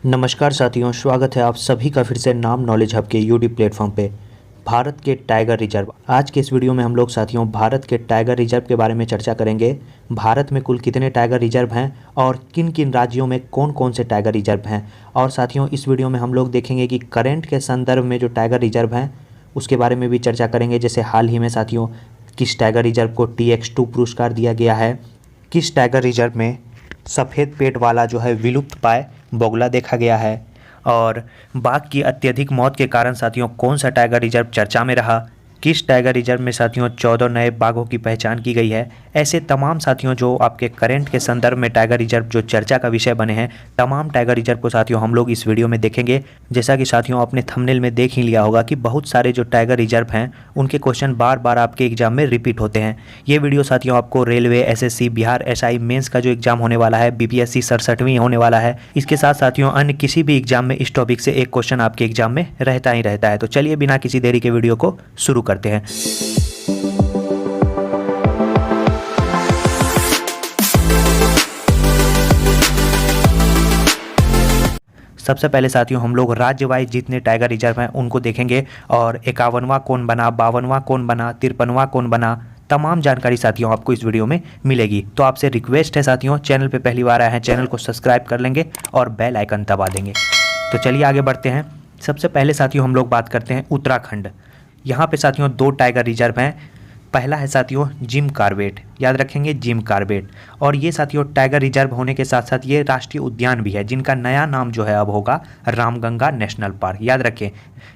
नमस्कार साथियों, स्वागत है आप सभी का फिर से नाम नॉलेज हब के यूट्यूब प्लेटफॉर्म पे। भारत के टाइगर रिजर्व, आज के इस वीडियो में हम लोग साथियों भारत के टाइगर रिजर्व के बारे में चर्चा करेंगे। भारत में कुल कितने टाइगर रिजर्व हैं और किन किन राज्यों में कौन कौन से टाइगर रिजर्व हैं। और साथियों इस वीडियो में हम लोग देखेंगे कि करंट के संदर्भ में जो टाइगर रिजर्व हैं उसके बारे में भी चर्चा करेंगे। जैसे हाल ही में साथियों किस टाइगर रिजर्व को TX2 पुरस्कार दिया गया है, किस टाइगर रिजर्व में सफ़ेद पेट वाला जो है विलुप्त पाए बगुला देखा गया है, और बाघ की अत्यधिक मौत के कारण साथियों कौन सा टाइगर रिजर्व चर्चा में रहा, किस टाइगर रिजर्व में साथियों 14 नए बाघों की पहचान की गई है। ऐसे तमाम साथियों जो आपके करंट के संदर्भ में टाइगर रिजर्व जो चर्चा का विषय बने हैं, तमाम टाइगर रिजर्व को साथियों हम लोग इस वीडियो में देखेंगे। जैसा कि साथियों आपने थंबनेल में देख ही लिया होगा कि बहुत सारे जो टाइगर रिजर्व हैं उनके क्वेश्चन बार बार आपके एग्जाम में रिपीट होते हैं। ये वीडियो साथियों आपको railway, SSC, Bihar SI mains का जो एग्जाम होने वाला है, BPSC 67वीं होने वाला है, इसके साथ साथियों अन्य किसी भी एग्जाम में इस टॉपिक से एक क्वेश्चन आपके एग्जाम में रहता ही रहता है। तो चलिए बिना किसी देरी के वीडियो को शुरू करते हैं। सबसे पहले साथियों हम लोग राज्य वाइज जितने टाइगर रिजर्व हैं उनको देखेंगे, और 51वां कौन बना, 52वां कौन बना, 53वां कौन बना, तमाम जानकारी साथियों आपको इस वीडियो में मिलेगी। तो आपसे रिक्वेस्ट है साथियों, चैनल पे पहली बार आए हैं चैनल को सब्सक्राइब कर लेंगे और बेल आइकन दबा देंगे। तो चलिए आगे बढ़ते हैं। सबसे पहले साथियों हम लोग बात करते हैं उत्तराखंड। यहाँ पे साथियों 2 टाइगर रिजर्व हैं। पहला है साथियों जिम कॉर्बेट, याद रखेंगे जिम कॉर्बेट। और ये साथियों टाइगर रिजर्व होने के साथ साथ ये राष्ट्रीय उद्यान भी है, जिनका नया नाम जो है अब होगा रामगंगा नेशनल पार्क, याद रखें।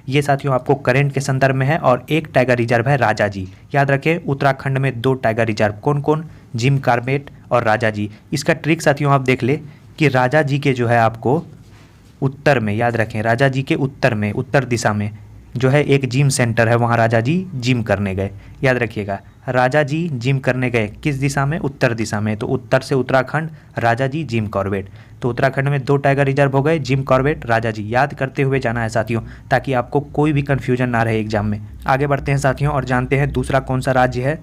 ये साथियों आपको करंट के संदर्भ में है। और एक टाइगर रिजर्व है राजा जी, याद रखें। उत्तराखंड में 2 टाइगर रिजर्व, कौन कौन, जिम कॉर्बेट और राजा जी। इसका ट्रिक साथियों आप देख ले कि राजा जी के जो है आपको उत्तर में, याद रखें राजा जी के उत्तर में, उत्तर दिशा में जो है एक जिम सेंटर है, वहाँ राजा जी जिम करने गए, याद रखिएगा। राजा जी जिम करने गए किस दिशा में, उत्तर दिशा में। तो उत्तर से उत्तराखंड, राजा जी, जिम कॉर्बेट। तो उत्तराखंड में 2 टाइगर रिजर्व हो गए, जिम कॉर्बेट, राजा जी। याद करते हुए जाना है साथियों, ताकि आपको कोई भी कन्फ्यूजन ना रहे एग्जाम में। आगे बढ़ते हैं साथियों और जानते हैं दूसरा कौन सा राज्य है।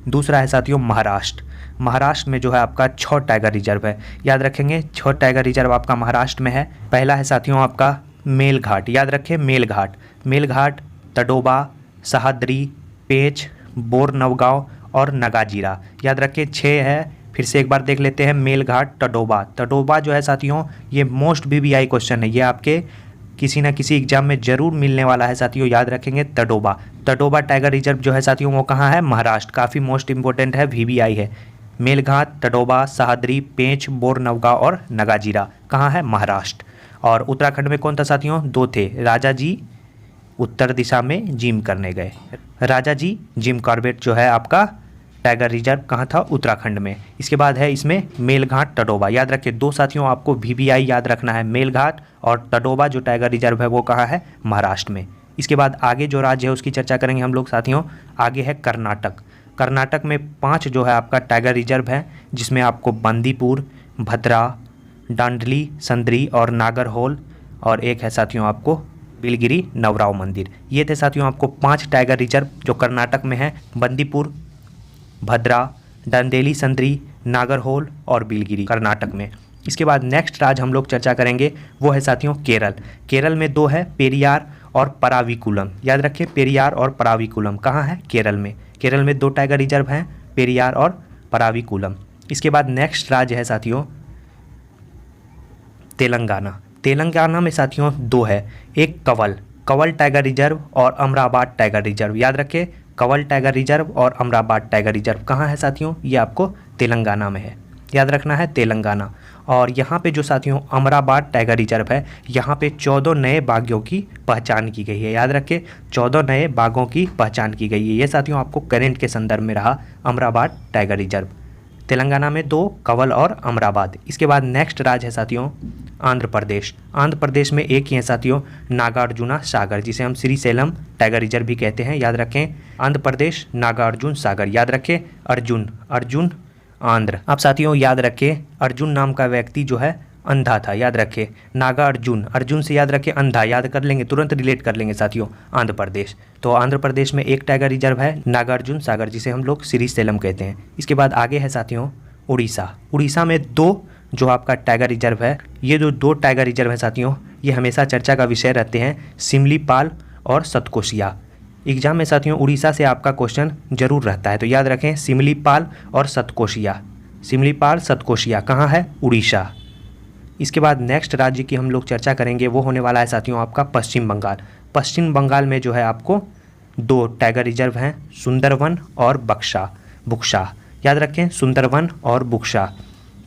दूसरा है साथियों महाराष्ट्र। महाराष्ट्र में जो है आपका 6 टाइगर रिजर्व है, याद रखेंगे। 6 टाइगर रिजर्व आपका महाराष्ट्र में है। पहला है साथियों आपका मेलघाट, याद रखें मेलघाट। मेलघाट, तडोबा, सहाद्री, पेंच, बोरनवगांव और नगाजीरा, याद रखें 6 है। फिर से एक बार देख लेते हैं, मेलघाट, तडोबा। तडोबा जो है साथियों ये मोस्ट VVI क्वेश्चन है, ये आपके किसी ना किसी एग्जाम में जरूर मिलने वाला है साथियों, याद रखेंगे तडोबा। तडोबा टाइगर रिजर्व जो है साथियों वो कहाँ है, महाराष्ट्र। काफ़ी मोस्ट इंपॉर्टेंट है, VVI है। मेलघाट, तडोबा, सहाद्री, पेंच, बोरनवगांव और नगाजीरा कहाँ है, महाराष्ट्र। और उत्तराखंड में कौन था साथियों, 2 थे। राजा जी उत्तर दिशा में जिम करने गए, राजा जी जिम कॉर्बेट जो है आपका टाइगर रिजर्व कहाँ था, उत्तराखंड में। इसके बाद है इसमें मेलघाट, तडोबा, याद रखिए 2 साथियों आपको VVI याद रखना है। मेलघाट और तडोबा जो टाइगर रिजर्व है वो कहाँ है, महाराष्ट्र में। इसके बाद आगे जो राज्य है उसकी चर्चा करेंगे हम लोग साथियों। आगे है कर्नाटक। कर्नाटक में 5 जो है आपका टाइगर रिजर्व है, जिसमें आपको बंदीपुर, भद्रा, डांडली, संद्री और नागरहोल, और एक है साथियों आपको बिलगिरी नवराव मंदिर। ये थे साथियों आपको 5 टाइगर रिजर्व जो कर्नाटक में है, बंदीपुर, भद्रा, डांडेली, संद्री, नागरहोल और बिलगिरी, कर्नाटक में। इसके बाद नेक्स्ट राज्य हम लोग चर्चा करेंगे वो है साथियों केरल। केरल में 2 है, पेरियार और पराविकुलम, याद रखिए पेरियार और पराविकुलम कहाँ है, केरल में। केरल में 2 टाइगर रिजर्व हैं, पेरियार और पराविकुलम। इसके बाद नेक्स्ट राज्य है साथियों तेलंगाना। तेलंगाना में साथियों 2 है, एक कवल टाइगर रिजर्व और अमराबाद टाइगर रिजर्व, याद रखें कवल टाइगर रिजर्व और अमराबाद टाइगर रिजर्व कहाँ है साथियों, ये आपको तेलंगाना में है, याद रखना है तेलंगाना। और यहाँ पे जो साथियों अमराबाद टाइगर रिजर्व है, यहाँ पे 14 नए बाघों की पहचान की गई है, याद रखें 14 नए बाघों की पहचान की गई है। ये साथियों आपको करंट के संदर्भ में रहा, अमराबाद टाइगर रिजर्व। तेलंगाना में 2, कवल और अमराबाद। इसके बाद नेक्स्ट राज्य है साथियों आंध्र प्रदेश। आंध्र प्रदेश में एक ही है साथियों नागार्जुना सागर, जिसे हम श्रीशैलम टाइगर रिजर्व भी कहते हैं, याद रखें आंध्र प्रदेश, नागार्जुन सागर, याद रखें अर्जुन आंध्र। अब साथियों याद रखें अर्जुन नाम का व्यक्ति जो है अंधा था, याद रखें अर्जुन से याद रखें अंधा, याद कर लेंगे, तुरंत रिलेट कर लेंगे साथियों आंध्र प्रदेश। तो आंध्र प्रदेश में एक टाइगर रिजर्व है नागार्जुन सागर, जिसे हम लोग श्रीशैलम कहते हैं। इसके बाद आगे है साथियों उड़ीसा। उड़ीसा में 2 जो आपका टाइगर रिजर्व है, ये जो 2 टाइगर रिजर्व है साथियों, ये हमेशा चर्चा का विषय रहते हैं, सिमलीपाल और सतकोशिया। एग्जाम में साथियों उड़ीसा से आपका क्वेश्चन जरूर रहता है, तो याद रखें सिमलीपाल और सतकोशिया। सिमलीपाल सतकोशिया कहाँ है? उड़ीसा। इसके बाद नेक्स्ट राज्य की हम लोग चर्चा करेंगे, वो होने वाला है साथियों आपका पश्चिम बंगाल। पश्चिम बंगाल में जो है आपको 2 टाइगर रिजर्व हैं, सुंदरवन और बुक्सा। याद रखें सुंदरवन और बुक्सा।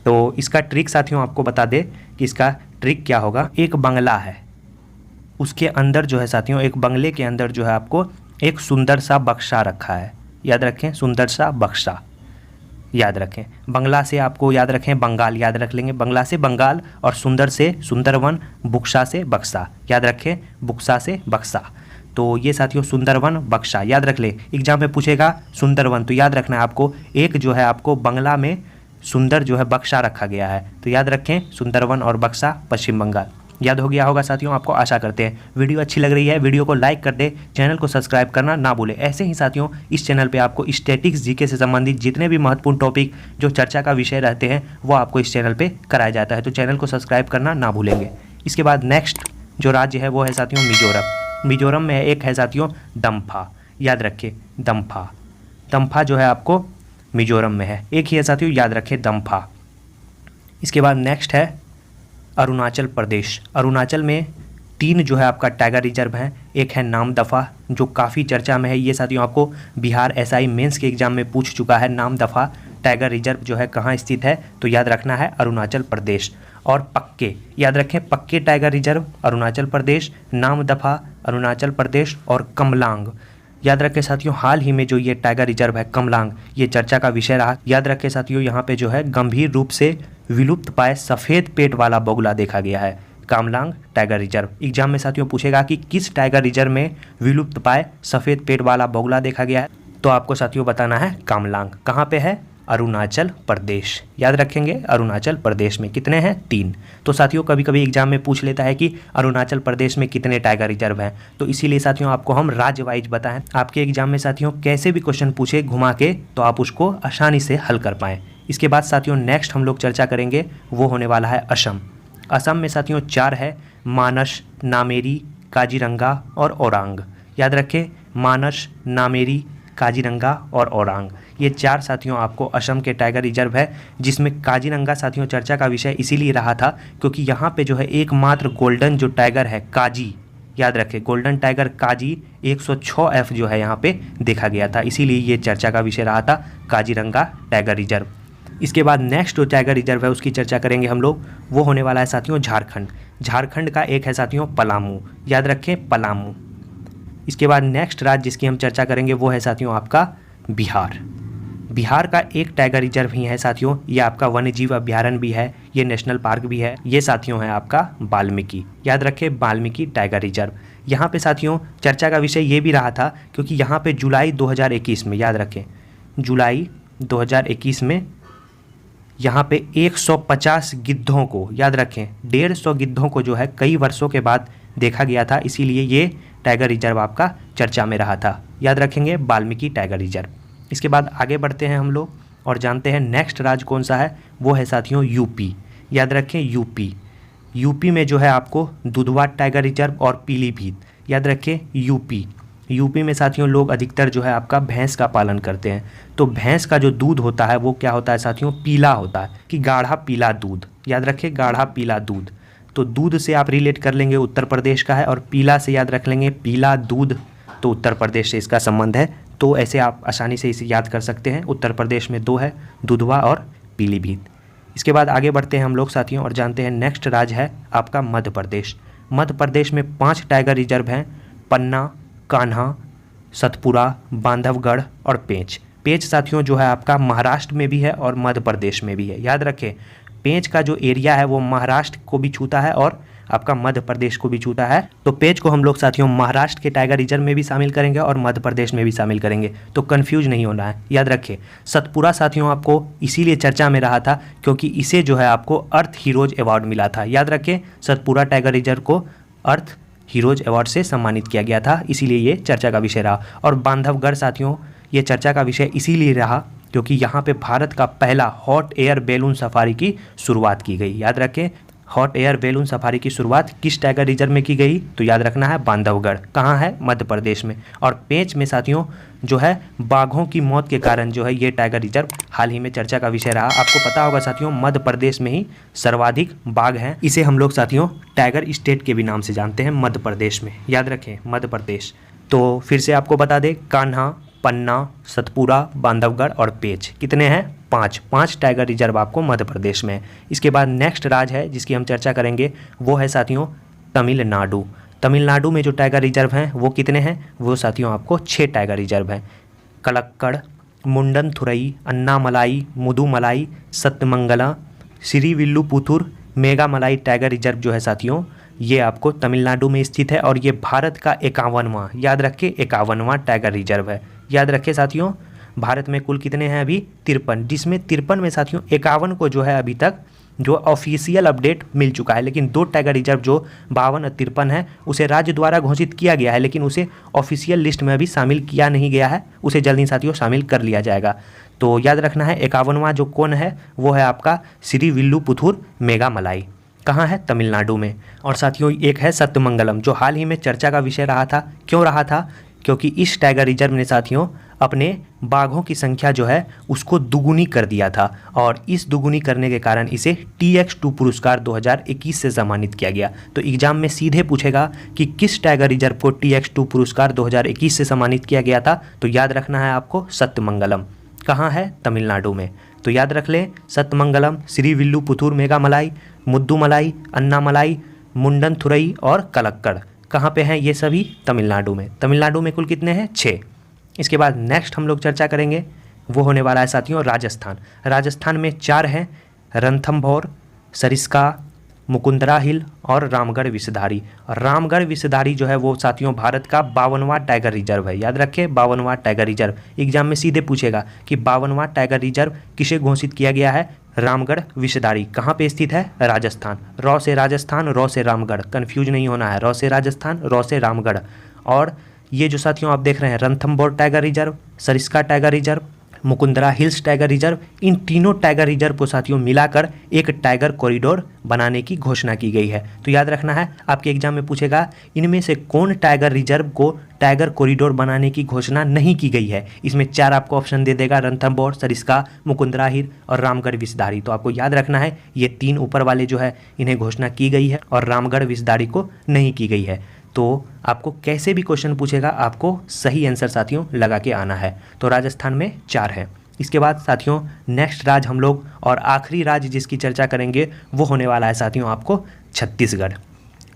तो इसका ट्रिक साथियों आपको बता दे कि इसका ट्रिक क्या होगा। एक बंगला है, उसके अंदर जो है साथियों, एक बंगले के अंदर जो है आपको एक सुंदर सा बक्सा रखा है। याद रखें सुंदर सा बक्सा, याद रखें। बंगला से आपको याद रखें बंगाल, याद रख लेंगे बंगला से बंगाल, और सुंदर से सुंदरवन, बुक्सा से बक्सा, याद रखें बुक्सा से बक्सा। तो ये साथियों सुंदरवन बक्सा याद रख ले। एग्जाम में पूछेगा सुंदरवन, तो याद रखना है आपको एक जो है आपको बंगला में सुंदर जो है बक्सा रखा गया है, तो याद रखें सुंदरवन और बक्सा पश्चिम बंगाल। याद हो गया होगा साथियों आपको, आशा करते हैं। वीडियो अच्छी लग रही है, वीडियो को लाइक कर दे, चैनल को सब्सक्राइब करना ना भूले। ऐसे ही साथियों इस चैनल पे आपको स्टैटिक्स जीके से संबंधित जितने भी महत्वपूर्ण टॉपिक जो चर्चा का विषय रहते हैं वो आपको इस चैनल पे कराया जाता है, तो चैनल को सब्सक्राइब करना ना भूलेंगे। इसके बाद नेक्स्ट जो राज्य है वो है साथियों मिजोरम। मिजोरम में एक है साथियों दम्फा, याद रखिए दम्फा जो है आपको मिजोरम में है, एक ही है साथियों, याद रखें दम्फा। इसके बाद नेक्स्ट है अरुणाचल प्रदेश। अरुणाचल में 3 जो है आपका टाइगर रिजर्व हैं, एक है नामदफा जो काफ़ी चर्चा में है, ये साथियों आपको बिहार एसआई मेंस के एग्जाम में पूछ चुका है। नामदफा टाइगर रिजर्व जो है कहाँ स्थित है, तो याद रखना है अरुणाचल प्रदेश। और पक्के, याद रखें पक्के टाइगर रिजर्व अरुणाचल प्रदेश, नामदफा अरुणाचल प्रदेश, और कमलांग याद रखें साथियों। हाल ही में जो ये टाइगर रिजर्व है कमलांग, ये चर्चा का विषय रहा। याद रखें साथियों यहाँ पे जो है गंभीर रूप से विलुप्त पाए सफ़ेद पेट वाला बगुला देखा गया है, कामलांग टाइगर रिजर्व। एग्जाम में साथियों पूछेगा कि किस टाइगर रिजर्व में विलुप्त पाए सफ़ेद पेट वाला बगुला देखा गया है, तो आपको साथियों बताना है कामलांग। कहाँ पे है? अरुणाचल प्रदेश। याद रखेंगे अरुणाचल प्रदेश में कितने हैं? 3। तो साथियों कभी कभी एग्जाम में पूछ लेता है कि अरुणाचल प्रदेश में कितने टाइगर रिजर्व हैं, तो इसीलिए साथियों आपको हम राज्य वाइज बताएं। आपके एग्जाम में साथियों कैसे भी क्वेश्चन पूछे घुमा के, तो आप उसको आसानी से हल कर पाएँ। इसके बाद साथियों नेक्स्ट हम लोग चर्चा करेंगे वो होने वाला है असम। असम में साथियों 4 है, मानस, नामेरी, काजीरंगा और औरांग। याद रखें मानस, नामेरी, काजीरंगा और औरांग, ये 4 साथियों आपको असम के टाइगर रिजर्व है, जिसमें काजीरंगा साथियों चर्चा का विषय इसीलिए रहा था क्योंकि यहाँ पे जो है एकमात्र गोल्डन जो टाइगर है काजी, याद रखें गोल्डन टाइगर काजी 106F जो है यहाँ पे देखा गया था, इसीलिए ये चर्चा का विषय रहा था काजीरंगा टाइगर रिजर्व। इसके बाद नेक्स्ट जो टाइगर रिजर्व है उसकी चर्चा करेंगे हम लोग, वो होने वाला है साथियों झारखंड। झारखंड का एक है साथियों पलामू, याद रखें पलामू। इसके बाद नेक्स्ट राज्य जिसकी हम चर्चा करेंगे वो है साथियों आपका बिहार। बिहार का एक टाइगर रिजर्व ही है साथियों, ये आपका वन्य जीव अभ्यारण्य भी है, ये नेशनल पार्क भी है, ये साथियों है आपका वाल्मीकि। याद रखें वाल्मीकि टाइगर रिजर्व। यहाँ पे साथियों चर्चा का विषय ये भी रहा था क्योंकि यहाँ पे जुलाई 2021 में, याद रखें जुलाई 2021 में यहाँ पे 150 गिद्धों को, याद रखें 150 गिद्धों को जो है कई वर्षों के बाद देखा गया था, इसीलिए ये टाइगर रिजर्व आपका चर्चा में रहा था। याद रखेंगे वाल्मीकि टाइगर रिजर्व। इसके बाद आगे बढ़ते हैं हम लोग और जानते हैं नेक्स्ट राज्य कौन सा है, वो है साथियों यूपी। याद रखें यूपी। यूपी में जो है आपको दुधवा टाइगर रिजर्व और पीलीभीत। याद रखें यूपी में साथियों लोग अधिकतर जो है आपका भैंस का पालन करते हैं, तो भैंस का जो दूध होता है वो क्या होता है साथियों, पीला होता है, कि गाढ़ा पीला दूध। याद रखें गाढ़ा पीला दूध, तो दूध से आप रिलेट कर लेंगे उत्तर प्रदेश का है, और पीला से याद रख लेंगे पीला दूध, तो उत्तर प्रदेश से इसका संबंध है। तो ऐसे आप आसानी से इसे याद कर सकते हैं। उत्तर प्रदेश में 2 है, दुधवा और पीलीभीत। इसके बाद आगे बढ़ते हैं हम लोग साथियों और जानते हैं नेक्स्ट राज्य है आपका मध्य प्रदेश। मध्य प्रदेश में 5 टाइगर रिजर्व हैं, पन्ना, कान्हा, सतपुरा, बांधवगढ़ और पेंच साथियों जो है आपका महाराष्ट्र में भी है और मध्य प्रदेश में भी है। याद रखें पेंच का जो एरिया है वो महाराष्ट्र को भी छूता है और आपका मध्य प्रदेश को भी छूता है, तो पेंच को हम लोग साथियों महाराष्ट्र के टाइगर रिजर्व में भी शामिल करेंगे और मध्य प्रदेश में भी शामिल करेंगे, तो कंफ्यूज नहीं होना है। याद रखें सतपुरा साथियों आपको इसीलिए चर्चा में रहा था क्योंकि इसे जो है आपको अर्थ हीरोज अवार्ड मिला था। याद रखें सतपुरा टाइगर रिजर्व को अर्थ हीरोज अवार्ड से सम्मानित किया गया था, इसीलिए ये चर्चा का विषय रहा। और बांधवगढ़ साथियों ये चर्चा का विषय इसीलिए रहा क्योंकि यहाँ पे भारत का पहला हॉट एयर बैलून सफारी की शुरुआत की गई। याद रखें, हॉट एयर बैलून सफारी की शुरुआत किस टाइगर रिजर्व में की गई? तो याद रखना है बांधवगढ़। कहाँ है? मध्य प्रदेश में। और पेंच में साथियों जो है बाघों की मौत के कारण जो है ये टाइगर रिजर्व हाल ही में चर्चा का विषय रहा। आपको पता होगा साथियों, मध्य प्रदेश में ही सर्वाधिक बाघ हैं। इसे हम लोग साथियों टाइगर स्टेट के भी नाम से जानते हैं मध्य प्रदेश में। याद रखें, मध्य प्रदेश। तो फिर से आपको बता दें, कान्हा, पन्ना, सतपुरा, बांधवगढ़ और पेंच कितने हैं? 5 टाइगर रिजर्व आपको मध्य प्रदेश में है। इसके बाद नेक्स्ट राज्य है जिसकी हम चर्चा करेंगे वो है साथियों तमिलनाडु। तमिलनाडु में जो टाइगर रिजर्व हैं वो कितने हैं? वो साथियों आपको 6 टाइगर रिजर्व हैं। कलक्कड़, मुंडनथुरई, अन्नामलाई, मुदुमलाई, सत्यमंगला, श्रीविल्लुपुथुर, मेघामलाई टाइगर रिजर्व जो है साथियों ये आपको तमिलनाडु में स्थित है और ये भारत का 51वां, याद रखिए 51वां टाइगर रिजर्व है। याद रखिए साथियों, भारत में कुल कितने हैं अभी? 53, जिसमें 53 में साथियों 51 को जो है अभी तक जो ऑफिशियल अपडेट मिल चुका है, लेकिन 2 टाइगर रिजर्व जो 52 और 53 है उसे राज्य द्वारा घोषित किया गया है, लेकिन उसे ऑफिशियल लिस्ट में अभी शामिल किया नहीं गया है। उसे जल्दी साथियों शामिल कर लिया जाएगा। तो याद रखना है 51वां जो कौन है वो है आपका श्रीविल्लुपुथुर मेघामलाई। कहाँ है? तमिलनाडु में। और साथियों एक है सत्यमंगलम जो हाल ही में चर्चा का विषय रहा था। क्यों रहा था? क्योंकि इस टाइगर रिजर्व ने साथियों अपने बाघों की संख्या जो है उसको दुगुनी कर दिया था और इस दुगुनी करने के कारण इसे TX2 पुरस्कार 2021 से सम्मानित किया गया। तो एग्जाम में सीधे पूछेगा कि किस टाइगर रिजर्व को TX2 पुरस्कार 2021 से सम्मानित किया गया था? तो याद रखना है आपको सत्यमंगलम। कहाँ है? तमिलनाडु में। तो याद रख लें, सत्यमंगलम, श्रीविल्लुपुथुर मेघामलाई, मुद्दुमलाई, अन्नामलाई, मुंडनथुरई और कलक्कड़ कहाँ पे हैं? ये सभी तमिलनाडु में। तमिलनाडु में कुल कितने हैं? 6। इसके बाद नेक्स्ट हम लोग चर्चा करेंगे वो होने वाला है साथियों राजस्थान। राजस्थान में 4 हैं, रणथंभौर, सरिस्का, मुकुंदरा हिल और रामगढ़ विषधारी। और रामगढ़ विषधारी जो है वो साथियों भारत का 52वां टाइगर रिजर्व है। याद रखें 52वां टाइगर रिजर्व। एग्जाम में सीधे पूछेगा कि 52वां टाइगर रिजर्व किसे घोषित किया गया है? रामगढ़ विषधारी। कहाँ पे स्थित है? राजस्थान। रॉ से राजस्थान, रॉ से रामगढ़, कन्फ्यूज नहीं होना है। रॉ से राजस्थान, रॉ से रामगढ़। और ये जो साथियों आप देख रहे हैं Ranthambore tiger reserve, Sariska tiger reserve, Mukundra hills tiger reserve, इन तीनों टाइगर रिजर्व को साथियों मिलाकर एक टाइगर कॉरिडोर बनाने की घोषणा की गई है। तो याद रखना है, आपके एग्जाम में पूछेगा इनमें से कौन टाइगर रिजर्व को टाइगर कॉरिडोर बनाने की घोषणा नहीं की गई है। इसमें 4 आपको ऑप्शन दे देगा, रणथंभौर, सरिस्का, मुकुंदरा हिल और रामगढ़ विषधारी। तो आपको याद रखना है ये 3 ऊपर वाले जो है इन्हें घोषणा की गई है और रामगढ़ विषधारी को नहीं की गई है। तो आपको कैसे भी क्वेश्चन पूछेगा आपको सही आंसर साथियों लगा के आना है। तो राजस्थान में 4 है। इसके बाद साथियों नेक्स्ट राज्य हम लोग और आखिरी राज्य जिसकी चर्चा करेंगे वो होने वाला है साथियों आपको छत्तीसगढ़।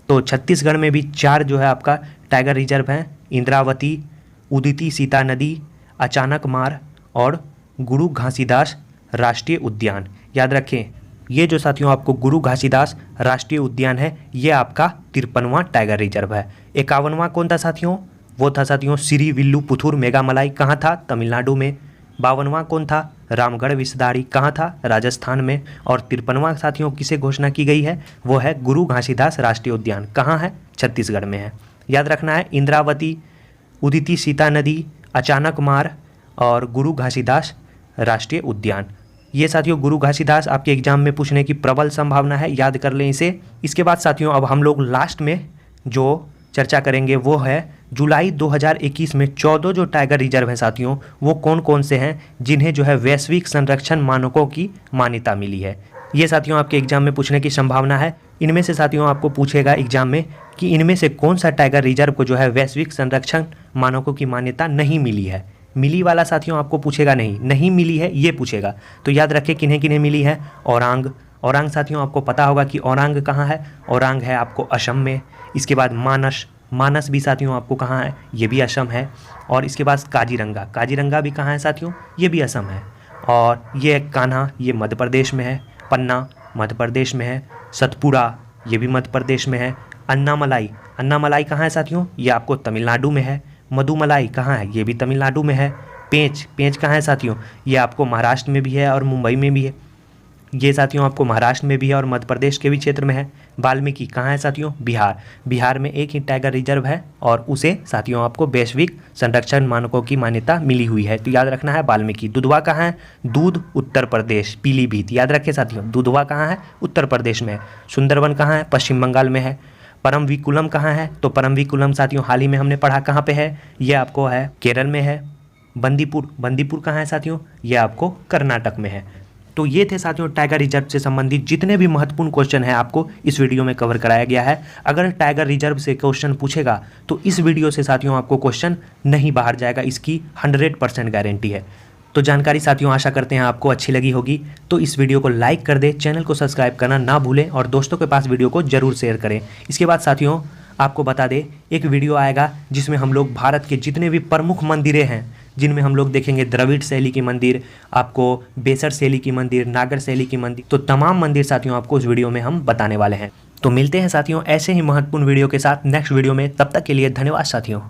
तो छत्तीसगढ़ में भी 4 जो है आपका टाइगर रिजर्व हैं, इंद्रावती, उदिति सीता नदी, अचानक मार और गुरु घासीदास राष्ट्रीय उद्यान। याद रखें ये जो साथियों आपको गुरु घासीदास राष्ट्रीय उद्यान है ये आपका 53वां टाइगर रिजर्व है। 51वां कौन था साथियों? वो था साथियों श्रीविल्लुपुथुर मेघामलाई। कहाँ था? तमिलनाडु में। 52वां कौन था? रामगढ़ विषधारी। कहाँ था? राजस्थान में। और 53वां साथियों किसे घोषणा की गई है? वो है गुरु घासीदास राष्ट्रीय उद्यान। कहाँ है? छत्तीसगढ़ में है। याद रखना है इंद्रावती, उदिति सीता नदी, अचानक मार और गुरु घासीदास राष्ट्रीय उद्यान। ये साथियों गुरु घासीदास आपके एग्जाम में पूछने की प्रबल संभावना है, याद कर लें इसे। इसके बाद साथियों अब हम लोग लास्ट में जो चर्चा करेंगे वो है जुलाई 2021 में 14 जो टाइगर रिजर्व हैं साथियों वो कौन कौन से हैं जिन्हें जो है वैश्विक संरक्षण मानकों की मान्यता मिली है। ये साथियों आपके एग्जाम में पूछने की संभावना है। इनमें से साथियों आपको पूछेगा एग्जाम में कि इनमें से कौन सा टाइगर रिजर्व को जो है वैश्विक संरक्षण मानकों की मान्यता नहीं मिली है। मिली वाला साथियों आपको पूछेगा नहीं मिली है ये पूछेगा। तो याद रखें किन्हें किन्हें मिली है। औरांग। औरांग साथियों आपको पता होगा कि औरांग कहाँ है? औरांग है आपको असम में। इसके बाद मानस। मानस भी साथियों आपको कहाँ है? ये भी असम है। और इसके बाद काजीरंगा। काजीरंगा भी कहाँ है साथियों? ये भी असम है। और ये कान्हा ये मध्य प्रदेश में है। पन्ना मध्य प्रदेश में है। सतपुरा ये भी मध्य प्रदेश में है। अन्नामलाई। अन्नामलाई कहाँ है साथियों? ये आपको तमिलनाडु में है। मधुमलाई कहाँ है? ये भी तमिलनाडु में है। पेंच। पेंच कहाँ है साथियों? ये आपको महाराष्ट्र में भी है और मुंबई में भी है। ये साथियों आपको महाराष्ट्र में भी है और मध्य प्रदेश के भी क्षेत्र में है। वाल्मीकि कहाँ है साथियों? बिहार। बिहार में एक ही टाइगर रिजर्व है और उसे साथियों आपको वैश्विक संरक्षण मानकों की मान्यता मिली हुई है, तो याद रखना है वाल्मीकि। दुधवा कहाँ है? दूध उत्तर प्रदेश, पीलीभीत, याद रखें साथियों। दुधवा कहाँ है? उत्तर प्रदेश में। सुंदरवन कहाँ है? पश्चिम बंगाल में है। परमविकुलम कहाँ है? तो परमविकुलम साथियों हाल ही में हमने पढ़ा कहाँ पे है, ये आपको है केरल में है। बंदीपुर, बंदीपुर कहाँ है साथियों? ये आपको कर्नाटक में है। तो ये थे साथियों टाइगर रिजर्व से संबंधित जितने भी महत्वपूर्ण क्वेश्चन हैं आपको इस वीडियो में कवर कराया गया है। अगर टाइगर रिजर्व से क्वेश्चन पूछेगा तो इस वीडियो से साथियों आपको क्वेश्चन नहीं बाहर जाएगा, इसकी 100% गारंटी है। तो जानकारी साथियों आशा करते हैं आपको अच्छी लगी होगी, तो इस वीडियो को लाइक कर दें, चैनल को सब्सक्राइब करना ना भूलें और दोस्तों के पास वीडियो को जरूर शेयर करें। इसके बाद साथियों आपको बता दें एक वीडियो आएगा जिसमें हम लोग भारत के जितने भी प्रमुख मंदिरें हैं, जिनमें हम लोग देखेंगे द्रविड़ शैली की मंदिर, आपको बेसर शैली की मंदिर, नागर शैली की मंदिर, तो तमाम मंदिर साथियों आपको उस वीडियो में हम बताने वाले हैं। तो मिलते हैं साथियों ऐसे ही महत्वपूर्ण वीडियो के साथ नेक्स्ट वीडियो में, तब तक के लिए धन्यवाद साथियों।